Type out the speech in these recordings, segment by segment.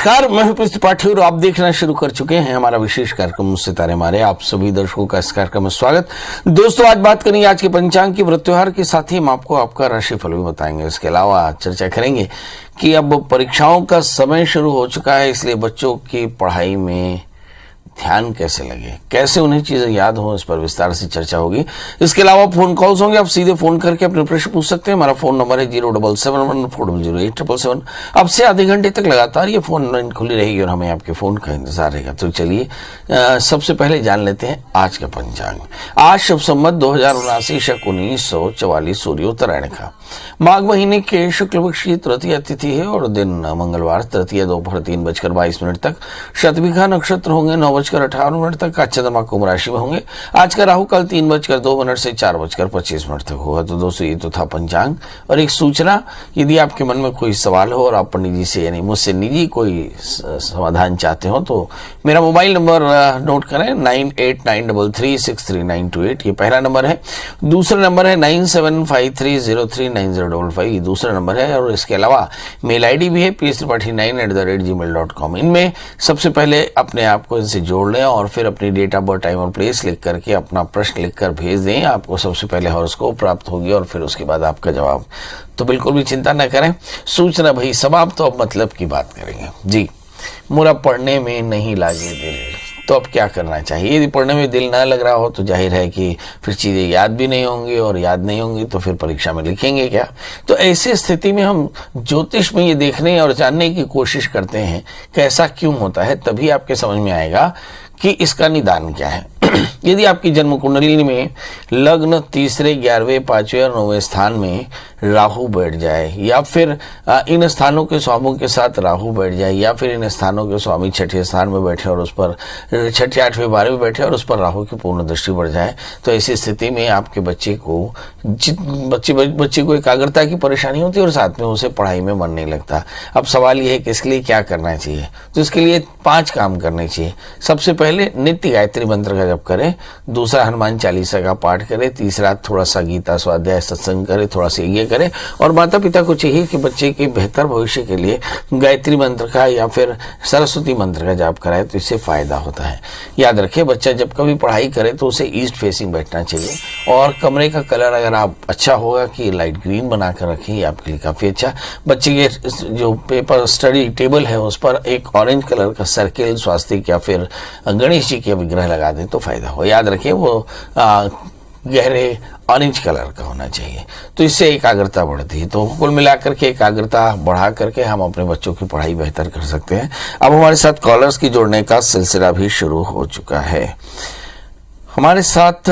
नमस्कार, मैं हूं पृथ्वी त्रिपाठी और आप देखना शुरू कर चुके हैं हमारा विशेष कार्यक्रम सितारे मारे। आप सभी दर्शकों का इस कार्यक्रम में स्वागत। दोस्तों, आज बात करेंगे आज के पंचांग की व्रत त्योहार के साथ ही हम आपको आपका राशिफल भी बताएंगे। इसके अलावा चर्चा करेंगे कि अब परीक्षाओं का समय शुरू हो चुका है, इसलिए बच्चों की पढ़ाई में ध्यान कैसे लगे, कैसे उन्हें चीजें याद हो, इस पर विस्तार से चर्चा होगी। इसके अलावा फोन कॉल्स होंगे, आप सीधे फोन करके अपने प्रश्न पूछ सकते हैं। हमारा फोन नंबर है 07714008777। अब से आधे घंटे तक लगातार ये फोन लाइन खुली रहेगी और हमें आपके फोन का इंतजार रहेगा। तो चलिए सबसे पहले जान लेते हैं आज का पंचांग। आज शुभ संवत 2079 शक 1944 सूर्योत्तरायण का माघ महीने के शुक्ल पक्ष की तृतीय तिथि है और दिन मंगलवार तृतीय दोपहर 3:22 तक। शतभिखा नक्षत्र होंगे 9:58 तक। का चंद्रमा कुंभ राशि में होंगे। आज का राहु काल 3:02 से 4:25 तक होगा। तो दोस्तों, ये तो था पंचांग। और एक सूचना, यदि आपके मन में कोई सवाल हो और आप पंडित जी से यानी मुझसे निजी कोई समाधान चाहते हो तो मेरा मोबाइल नंबर नोट करें 9893363928। ये पहला नंबर है। दूसरा नंबर है 9753039055। ये दूसरा नंबर है। और इसके अलावा मेल आईडी भी है psripathi9@gmail.com। इनमें सबसे पहले अपने आप को इनसे जोड़ लें और फिर अपनी डेट ऑफ बर्थ, टाइम और प्लेस लिख करके अपना प्रश्न लिखकर भेज दें। आपको सबसे पहले हॉरोस्कोप प्राप्त होगी और फिर उसके बाद आपका जवाब। तो बिल्कुल भी चिंता न करें। सूचना भाई समाप्त। तो अब मतलब की बात करेंगे जी। मुरा पढ़ने में नहीं लागे दिल, तो अब क्या करना चाहिए? यदि पढ़ने में दिल ना लग रहा हो तो जाहिर है कि फिर चीज़ें याद भी नहीं होंगी और याद नहीं होंगी तो फिर परीक्षा में लिखेंगे क्या? तो ऐसी स्थिति में हम ज्योतिष में ये देखने और जानने की कोशिश करते हैं कि ऐसा क्यों होता है। तभी आपके समझ में आएगा कि इसका निदान क्या है। यदि आपकी जन्म कुंडली में लग्न तीसरे, 11वें, 5वें और 9वें स्थान में राहु बैठ जाए, या फिर इन स्थानों के स्वामियों के साथ राहु बैठ जाए, या फिर इन स्थानों के स्वामी छठे स्थान में बैठे और उस पर छठे, 8वें, 12वें बैठे और उस पर राहु की पूर्ण दृष्टि बढ़ जाए, तो ऐसी स्थिति में आपके बच्चे को एकाग्रता की परेशानी होती है और साथ में उसे पढ़ाई में मन नहीं लगता। अब सवाल यह है कि इसके लिए क्या करना चाहिए? तो इसके लिए 5 काम करने चाहिए। सबसे पहले नित्य गायत्री मंत्र का जप करें। दूसरा, हनुमान चालीसा का पाठ करें। तीसरा, थोड़ा सा गीता स्वाध्याय सत्संग करें, थोड़ा सा ये करें। और माता पिता को चाहिए कि बच्चे के बेहतर भविष्य के लिए गायत्री मंत्र का या फिर सरस्वती मंत्र का जाप कराए, तो इससे फायदा होता है। याद रखें, बच्चा जब कभी पढ़ाई करे तो उसे ईस्ट फेसिंग बैठना चाहिए। और कमरे का कलर अगर आप अच्छा होगा कि लाइट ग्रीन बनाकर रखें, आपके लिए काफी अच्छा। बच्चे के जो पेपर स्टडी टेबल है उस पर एक ऑरेंज कलर का सर्किल, स्वास्तिक या फिर गणेश जी के विग्रह लगा दें तो फायदा हो। याद रखें, वो गहरे ऑरेंज कलर का होना चाहिए, तो इससे एकाग्रता बढ़ती है। तो कुल मिलाकर के एकाग्रता बढ़ा करके हम अपने बच्चों की पढ़ाई बेहतर कर सकते हैं। अब हमारे साथ कॉलर्स की जोड़ने का सिलसिला भी शुरू हो चुका है। हमारे साथ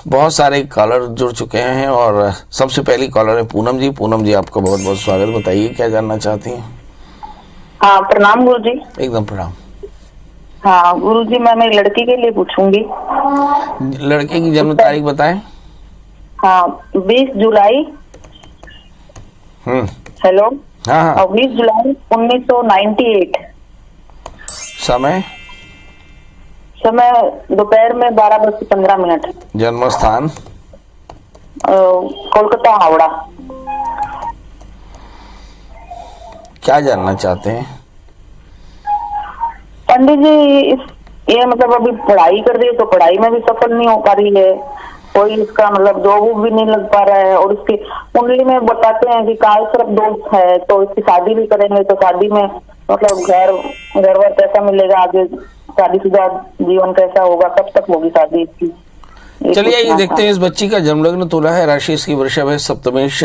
बहुत सारे कॉलर जुड़ चुके हैं और सबसे पहली कॉलर है पूनम जी। पूनम जी, आपका बहुत बहुत स्वागत। बताइए क्या जानना चाहती हैं? हाँ, प्रणाम गुरु जी। एकदम प्रणाम। हाँ गुरु जी, मैं मेरी लड़की के लिए पूछूंगी। लड़के की जन्म तारीख बताएं। हाँ, 20 जुलाई। हेलो। हाँ। 20 जुलाई 1998। समय दोपहर में 12:15। जन्म स्थान कोलकाता, हावड़ा। क्या जानना चाहते हैं? पंडित जी, ये मतलब अभी पढ़ाई कर रही है तो पढ़ाई में भी सफल नहीं हो पा रही है, कोई इसका मतलब जॉब भी नहीं लग पा रहा है। और इसकी कुंडली में बताते हैं कि काल सर्प दोष है, तो इसकी शादी भी करेंगे तो शादी में मतलब घर वर कैसा मिलेगा, आगे शादीशुदा जीवन कैसा होगा, कब तक होगी शादी इसकी? चलिए ये देखते हैं। इस बच्ची का जन्म लग्न तुला है, राशि इसकी वृषभ है, सप्तमेश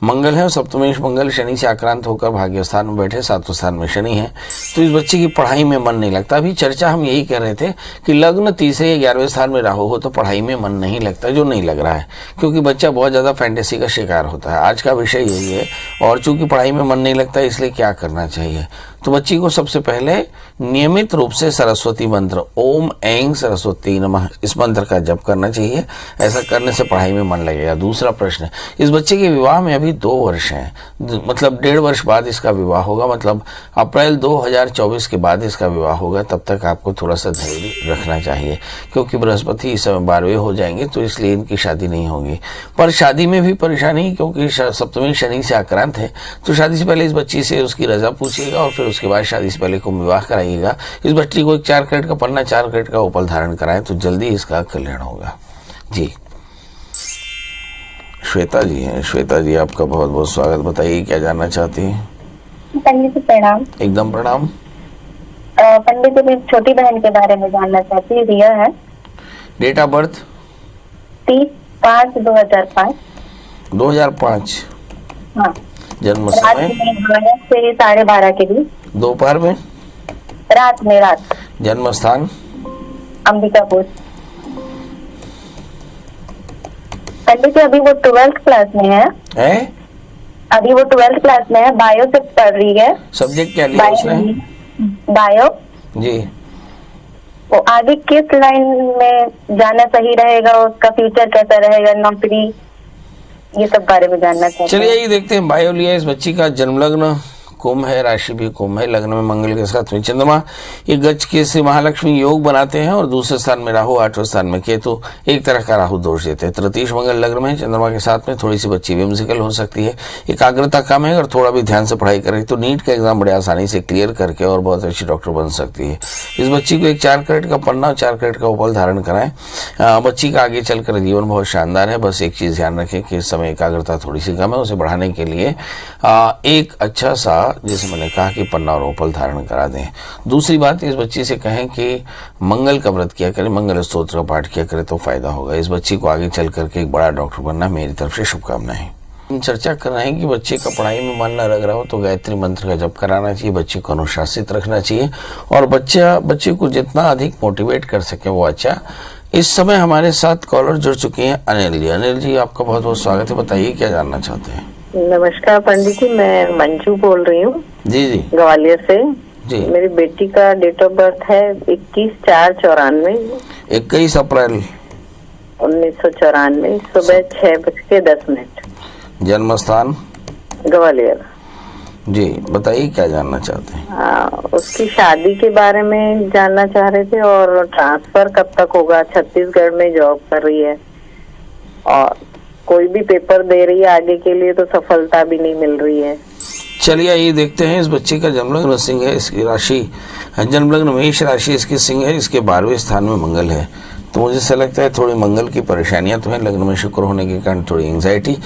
मंगल है और सप्तमेश मंगल शनि से आक्रांत होकर भाग्य स्थान में बैठे, 7वें स्थान में शनि है। तो इस बच्चे की पढ़ाई में मन नहीं लगता। अभी चर्चा हम यही कर रहे थे कि लग्न तीसरे या 11वें स्थान में राहु हो तो पढ़ाई में मन नहीं लगता, जो नहीं लग रहा है क्योंकि बच्चा बहुत ज्यादा फैंटेसी का शिकार होता है। आज का विषय यही है। और चूंकि पढ़ाई में मन नहीं लगता, इसलिए क्या करना चाहिए? तो बच्ची को सबसे पहले नियमित रूप से सरस्वती मंत्र ओम ऐं सरस्वती नमः इस मंत्र का जप करना चाहिए। ऐसा करने से पढ़ाई में मन लगेगा। दूसरा प्रश्न, इस बच्चे के विवाह में अभी 2 वर्ष हैं, मतलब 1.5 वर्ष बाद इसका विवाह होगा, मतलब अप्रैल 2024 के बाद इसका विवाह होगा। तब तक आपको थोड़ा सा धैर्य रखना चाहिए क्योंकि बृहस्पति इस समय 12वें हो जाएंगे, तो इसलिए इनकी शादी नहीं होगी। पर शादी में भी परेशानी क्योंकि सप्तमी शनि से आक्रांत है, तो शादी से पहले इस बच्ची से उसकी रजा पूछिएगा और फिर उसके बाद शादी से पहले कुंभ विवाह कराइएगा। इस बच्ची को एक 4 कैरेट का पन्ना, 4 कैरेट का ओपल धारण कराएं तो जल्दी इसका कल्याण होगा। जी, श्वेता जी हैं। श्वेता जी, आपका बहुत बहुत स्वागत। बताइए क्या जानना चाहती हैं? पंडित जी प्रणाम। एकदम प्रणाम। पंडित जी, मेरी छोटी बहन के बारे में जानना चाहती है। रिया है। Date of birth 30/5/2005। 2005। हाँ। जन्म रात समय में 12 से 12:30 के बीच। दोपहर में। रात। जन्म स्थान अंबिकापुर। पंडित जी, अभी वो 12th क्लास में है। अभी वो 12th क्लास में है, बायो से पढ़ रही है। सब्जेक्ट क्या लिया उसने? बायो। जी। वो आगे किस लाइन में जाना सही रहेगा, उसका फ्यूचर कैसा रहेगा, नौकरी, ये सब बारे में जानना चाहते हैं। चलिए ये देखते हैं। बायो लिया। इस बच्ची का जन्म लग्न कुंभ है, राशि भी कुंभ है, लग्न में मंगल के साथ में चंद्रमा। ये गज के से महालक्ष्मी योग बनाते हैं और दूसरे स्थान में राहु, 8वें स्थान में केतु, एक तरह का राहु दोष देते हैं। तृतीय मंगल लग्न में चंद्रमा के साथ में थोड़ी सी बच्ची विम्सिकल हो सकती है, एकाग्रता कम है। अगर थोड़ा भी ध्यान से पढ़ाई करे तो नीट का एग्जाम बड़े आसानी से क्लियर करके और बहुत अच्छी डॉक्टर बन सकती है। इस बच्ची को एक 4 कैरेट का पन्ना और 4 कैरेट का ओपल धारण कराएं। बच्ची का आगे चलकर जीवन बहुत शानदार है। बस एक चीज ध्यान रखें कि इस समय एकाग्रता थोड़ी सी कम है, उसे बढ़ाने के लिए एक अच्छा सा, जैसे मैंने कहा, कि पन्ना और ओपल धारण करा दें। दूसरी बात, इस बच्ची से कहें कि मंगल का व्रत किया करें, मंगल स्तोत्र का पाठ किया करें तो फायदा होगा। इस बच्ची को आगे चल करके एक बड़ा डॉक्टर बनना मेरी तरफ से शुभकामनाएं। हम चर्चा कर रहे हैं कि बच्चे का पढ़ाई में मन न लग रहा हो तो गायत्री मंत्र का जप कराना चाहिए, बच्चे को अनुशासित रखना चाहिए और बच्चे को जितना अधिक मोटिवेट कर सके वो अच्छा। इस समय हमारे साथ कॉलर जुड़ चुके हैं अनिल जी। अनिल जी, आपका बहुत बहुत स्वागत है। बताइए क्या जानना चाहते हैं? नमस्कार पंडित जी, मैं मंजू बोल रही हूँ। जी जी। ग्वालियर से। जी। मेरी बेटी का डेट ऑफ बर्थ है 21/4/94। 21 अप्रैल 1994, सुबह 6:10। जन्म स्थान ग्वालियर। जी, बताइए क्या जानना चाहते हैं? उसकी शादी के बारे में जानना चाह रहे थे और ट्रांसफर कब तक होगा। छत्तीसगढ़ में जॉब कर रही है और कोई भी पेपर दे रही है आगे के लिए तो सफलता भी नहीं मिल रही है। चलिए ये देखते हैं। इस बच्चे का जन्म लग्न सिंह है, इसकी राशि जन्म लग्न मेष राशि इसकी सिंह है, इसके 12वें स्थान में मंगल है। तो मुझे ऐसा लगता है थोड़ी मंगल की परेशानियां तो हैं, लग्न में शुक्र होने के कारण थोड़ी एंग्जाइटी।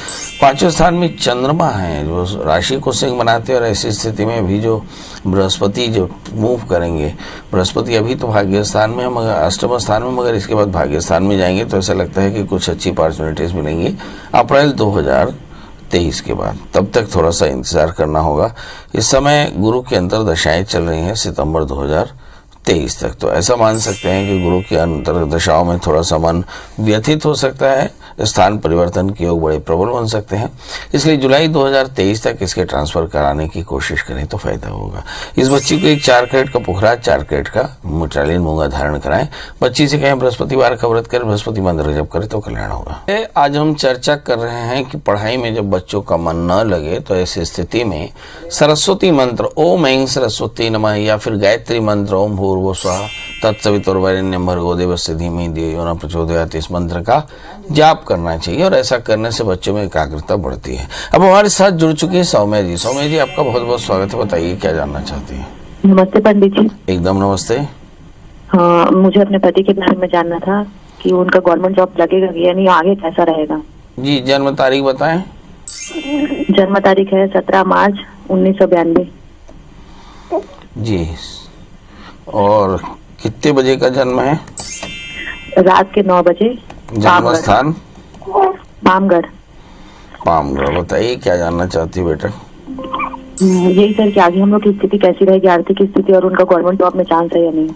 5वें स्थान में चंद्रमा है जो राशि को सिंह बनाते हैं और ऐसी स्थिति में अभी जो बृहस्पति जो मूव करेंगे, बृहस्पति अभी तो भाग्य स्थान में है मगर अष्टम स्थान में, मगर इसके बाद भाग्य स्थान में जाएंगे तो ऐसा लगता है कि कुछ अच्छी अपॉर्चुनिटीज मिलेंगी अप्रैल 2023 के बाद। तब तक थोड़ा सा इंतजार करना होगा। इस समय गुरु की अंतर्दशाएं चल रही हैं सितंबर 2023 तक, तो ऐसा मान सकते हैं कि गुरु की अंतर्दशाओं में थोड़ा सा मन व्यथित हो सकता है, स्थान परिवर्तन के योग बड़े प्रबल बन सकते हैं। इसलिए जुलाई 2023 तक इसके ट्रांसफर कराने की कोशिश करें तो फायदा होगा। इस बच्ची को एक 4 कैरेट का पुखराज, 4 कैरेट का मुचालिन मूंगा धारण कराएं। बच्ची से कहें बृहस्पतिवार का व्रत करें, बृहस्पति मंत्र जप करें तो कल्याण होगा। आज हम चर्चा कर रहे हैं कि पढ़ाई में जब बच्चों का मन न लगे तो ऐसी स्थिति में सरस्वती मंत्र ओम ऐं सरस्वती नमः या फिर गायत्री मंत्र ओम भूर्भुवः स्वः तत्सवितुर्वरेण्यं भर्गो देवस्य धीमहि धियो यो न प्रचोदयात्, इस मंत्र का जाप करना चाहिए और ऐसा करने से बच्चों में एकाग्रता बढ़ती है। अब हमारे साथ जुड़ चुके हैं सौम्या जी। सौम्या जी, आपका बहुत बहुत स्वागत है। बताइए क्या जानना चाहती हैं? नमस्ते पंडित जी। एकदम नमस्ते। हाँ, मुझे अपने पति के बारे में जानना था कि उनका गवर्नमेंट जॉब लगेगा या नहीं, आगे कैसा रहेगा। जी, जन्म तारीख बताएं। जन्म तारीख है 17 मार्च 1992। जी, और कितने बजे का जन्म है? रात के 9 बजे। जन्म स्थान पामगढ़। पामगढ़। बताइए क्या जानना चाहती है बेटा? यही सर कि आगे हम लोग की स्थिति कैसी रहेगी, आर्थिक स्थिति, और उनका गवर्नमेंट जॉब में चांस है या नहीं।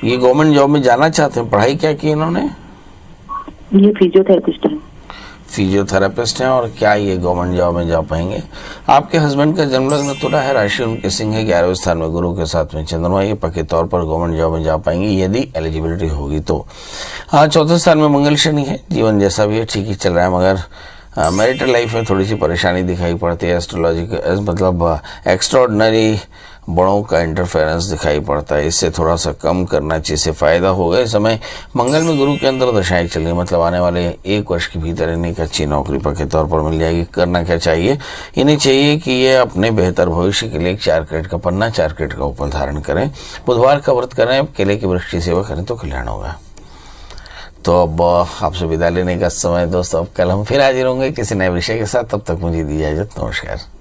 ये गवर्नमेंट जॉब में जाना चाहते हैं। पढ़ाई क्या की इन्होंने? ये फिजियोथेरेपिस्ट है। फिजियोथेरेपिस्ट हैं। और क्या ये गवर्नमेंट जॉब में जा पाएंगे? आपके हस्बैंड का जन्म लग्न तुला है, राशि उनके सिंह है, 11वें स्थान में गुरु के साथ में चंद्रमा। ये पक्के तौर पर गवर्नमेंट जॉब में जा पाएंगे यदि एलिजिबिलिटी होगी तो। हाँ, 4थे स्थान में मंगल शनि है। जीवन जैसा भी है ठीक ही चल रहा है, मगर मैरिटल लाइफ में थोड़ी सी परेशानी दिखाई पड़ती है। एस्ट्रोलॉजिकल मतलब एक्स्ट्राऑर्डिनरी बड़ों का इंटरफेरेंस दिखाई पड़ता है, इससे थोड़ा सा कम करना चाहिए, इससे फायदा होगा। इस समय मंगल में गुरु के अंदर दशाएं चल रही, मतलब आने वाले 1 वर्ष के भीतर इन्हें एक अच्छी नौकरी पक्के तौर पर मिल जाएगी। करना क्या चाहिए, इन्हें चाहिए कि ये अपने बेहतर भविष्य के लिए 4 कैरेट का पन्ना, 4 कैरेट का उपल धारण करें, बुधवार का व्रत करें, केले के वृक्ष की सेवा करें तो कल्याण होगा। तो अब आपसे विदा लेने का समय दोस्तों, अब कल हम फिर हाजिर होंगे किसी नए विषय के साथ। तब तक मुझे दी इजाजत, नमस्कार।